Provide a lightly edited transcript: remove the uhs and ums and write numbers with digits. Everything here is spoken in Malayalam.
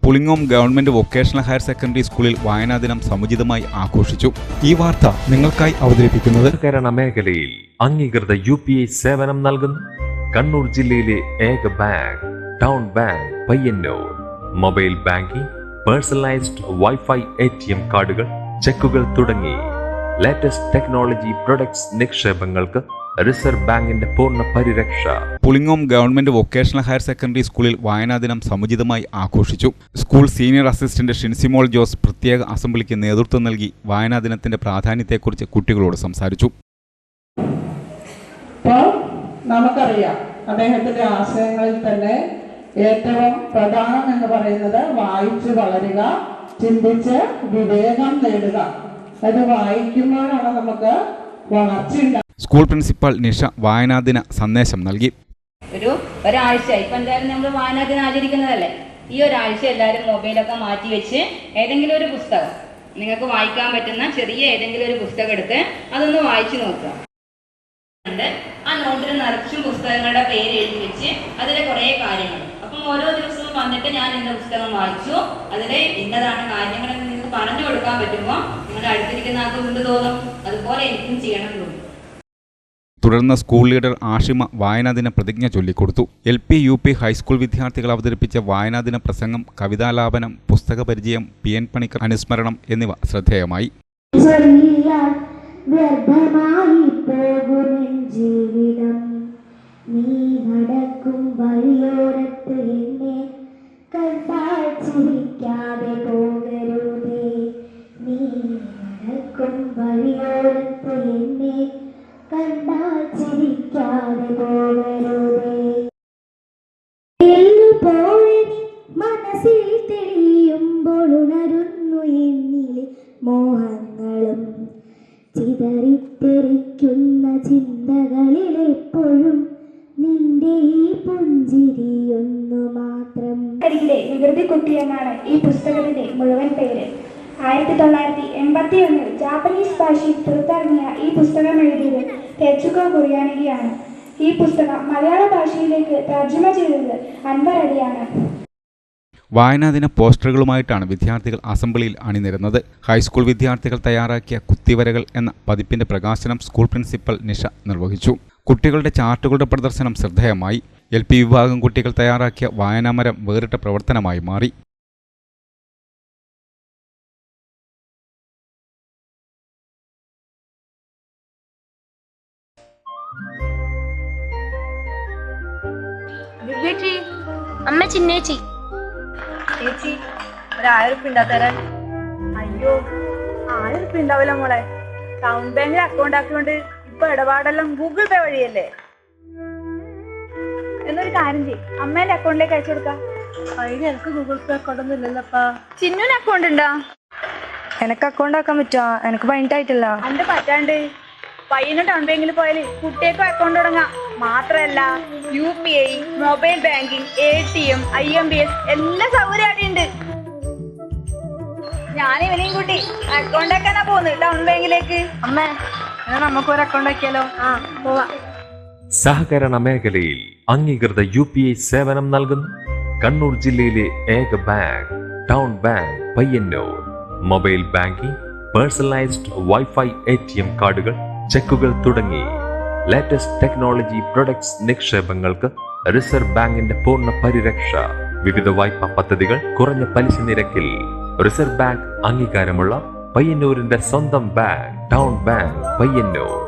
Pulingome government vocational higher secondary സ്കൂളിൽ വായനാ ദിനം സമുചിതമായി ആഘോഷിച്ചു. ഈ വാർത്ത നിങ്ങൾക്കായി അവതരിപ്പിക്കുന്നത് സഹകരണ മേഖലയിൽ അംഗീകൃത UPI സേവനം നൽകുന്ന കണ്ണൂർ ജില്ലയിലെ ഏക bank town bank Payyanur. Mobile banking, personalised wifi ATM കാർഡുകൾ, ചെക്കുകൾ തുടങ്ങി ലേറ്റസ്റ്റ് ടെക്നോളജി പ്രൊഡക്ട്സ് നിക്ഷേപങ്ങൾക്ക് റിസർവ് ബാങ്കിന്റെ പൂർണ്ണ പരിരക്ഷ. Pulingome government vocational higher secondary സ്കൂളിൽ വായനാ ദിനം സമുചിതമായി ആഘോഷിച്ചു. School senior assistant Shinsimol Jose പ്രത്യേക അസംബ്ലിക്ക് നേതൃത്വം നൽകി വായനാ ദിനത്തിന്റെ പ്രാധാന്യത്തെക്കുറിച്ച് കുട്ടികളോട് സംസാരിച്ചു. നമുക്കറിയാം, അദ്ദേഹത്തിന്റെ ആശയങ്ങളിൽ തന്നെ ഏറ്റവും പ്രധാനം എന്ന് പറയുന്നത് വായിച്ചു വളരുക, ചിന്തിച്ച് വിവേകം നേടുക. അത് വായിക്കുമ്പോഴാണ് നമുക്ക് വളർച്ചയുണ്ടാകുക. സ്കൂൾ പ്രിൻസിപ്പൽ നിഷ വായനാ ദിന സന്ദേശം നൽകി. ഒരാഴ്ച ഇപ്പൊ എന്തായാലും നമ്മൾ വായനാ ദിനം ആചരിക്കുന്നതല്ലേ, ഈ ഒരാഴ്ച എല്ലാവരും മൊബൈലൊക്കെ മാറ്റി വെച്ച് ഏതെങ്കിലും ഒരു പുസ്തകം, നിങ്ങൾക്ക് വായിക്കാൻ പറ്റുന്ന ചെറിയ ഏതെങ്കിലും ഒരു പുസ്തകം എടുത്ത് അതൊന്ന് വായിച്ചു നോക്കുക. ആ നോട്ടിൽ നിറച്ചും പുസ്തകങ്ങളുടെ പേര് എഴുതി വെച്ച് അതിലെ കുറേ കാര്യങ്ങൾ, അപ്പം ഓരോ ദിവസവും വന്നിട്ട് ഞാൻ ഇന്ന പുസ്തകം വായിച്ചു, അതിലെ ഇന്നതാണ് കാര്യങ്ങളെന്ന് നിങ്ങൾക്ക് പറഞ്ഞു കൊടുക്കാൻ പറ്റുമ്പോൾ നിങ്ങളുടെ അടുത്തിരിക്കുന്ന ആൾക്ക് എന്ത് തോന്നും, അതുപോലെ എനിക്കും ചെയ്യണം തോന്നും. തുടർന്ന് സ്കൂൾ ലീഡർ ആഷിമ വായനാദിന പ്രതിജ്ഞ ചൊല്ലിക്കൊടുത്തു. LP, UP, ഹൈസ്കൂൾ വിദ്യാർത്ഥികൾ അവതരിപ്പിച്ച വായനാദിന പ്രസംഗം, കവിതാലാപനം, പുസ്തക പരിചയം, PN പണിക്കർ അനുസ്മരണം എന്നിവ ശ്രദ്ധേയമായി. ജീവിതം നീ നടക്കും വഴിയോരത്ത് എന്നെ കണ്ടാച്ചിരിക്കാതെ പോകരുതേ, നീ നടക്കും വഴിയോരത്ത് എന്നെ കണ്ടാച്ചിരിക്കാതെ പോകരുതേ. പോയി മനസ്സിൽ തെളിയുമ്പോൾ ഉണരുന്നു എന്നിലെ മോഹങ്ങളും, ചിതറിത്തെറിക്കുന്ന ചിന്തകളിലെപ്പോഴും നിന്റെ ഈ പുഞ്ചിരിയൊന്നു മാത്രം. വികൃതി കുട്ടി എന്നാണ് ഈ പുസ്തകത്തിന്റെ മുഴുവൻ പേര്. 1981 ജാപ്പനീസ് ഭാഷയിൽ പുറത്തിറങ്ങിയ ഈ പുസ്തകം എഴുതിയത് തെച്ചുക്കോ കുറിയാനഗിയാണ്. ഈ പുസ്തകം മലയാള ഭാഷയിലേക്ക് തർജ്ജമ ചെയ്തത് അൻവർ അലിയാണ്. വായനാദിന പോസ്റ്ററുകളുമായിട്ടാണ് വിദ്യാർത്ഥികൾ അസംബ്ലിയിൽ അണിനിരുന്നത്. ഹൈസ്കൂൾ വിദ്യാർത്ഥികൾ തയ്യാറാക്കിയ കുത്തിവരകൾ എന്ന പതിപ്പിന്റെ പ്രകാശനം സ്കൂൾ പ്രിൻസിപ്പൽ നിഷ നിർവഹിച്ചു. കുട്ടികളുടെ ചാർട്ടുകളുടെ പ്രദർശനം ശ്രദ്ധേയമായി. LP വിഭാഗം കുട്ടികൾ തയ്യാറാക്കിയ വായനാമരം വേറിട്ട പ്രവർത്തനമായി മാറി. അമ്മ ചിന്നേച്ചി, ചേച്ചി ഒരു 1000 ഉറുപ്പിക ഉണ്ടാ തരാൻ? അയ്യോ, 1000 ഉറുപ്പിക ഉണ്ടാവില്ല മോളെ. ടൗൺ ബാങ്കിൽ അക്കൗണ്ട് ആക്കിയോണ്ട് ഇപ്പൊ ഇടപാടെല്ലാം ഗൂഗിൾ പേ വഴിയല്ലേ. എന്നൊരു കാര്യം ചെയ്യും, അമ്മേന്റെ അക്കൗണ്ടിലേക്ക് അയച്ചു കൊടുക്കാം. അതിന് എനിക്ക് ഗൂഗിൾ പേ അക്കൗണ്ട് ഒന്നും ഇല്ലല്ലോപ്പാ. ചിന്നുവിന് അക്കൗണ്ട് ഉണ്ടാ? എനക്ക് അക്കൗണ്ട് ആക്കാൻ പറ്റുമോ? എനിക്ക് 18 ആയിട്ടില്ല. അന്റെ പറ്റാണ്ട് പയ്യന് ടൗൺ ബാങ്കിൽ പോയാല് കുട്ടിയേക്കും അക്കൗണ്ട് തുടങ്ങാം. മാത്രല്ല UPI, mobile banking, ATM, IMPS എല്ലാ സൗകര്യം അവിടെയുണ്ട്. ഞാൻ ഇവനെയും കൂട്ടി അക്കൗണ്ട് ആക്കാനാ പോകുന്നത് ടൗൺ ബാങ്കിലേക്ക്. അമ്മേ, നമുക്കൊരു അക്കൗണ്ട് ആക്കിയാലോ? പോവാ. സഹകരണ മേഖലയിൽ അംഗീകൃത UPI സേവനം നൽകുന്ന കണ്ണൂർ ജില്ലയിലെ ഏക bank town bank Payyanur. Mobile banking, personalised wifi ATM കാർഡുകൾ, ചെക്കുകൾ തുടങ്ങി ലേറ്റസ്റ്റ് ടെക്നോളജി പ്രൊഡക്ട്സ് നിക്ഷേപങ്ങൾക്ക് റിസർവ് ബാങ്കിന്റെ പൂർണ്ണ പരിരക്ഷ. വിവിധ വായ്പാ പദ്ധതികൾ കുറഞ്ഞ പലിശ നിരക്കിൽ. റിസർവ് ബാങ്ക് അംഗീകാരമുള്ള പയ്യന്നൂരിന്റെ സ്വന്തം ബാങ്ക് ടൗൺ ബാങ്ക് പയ്യന്നൂർ.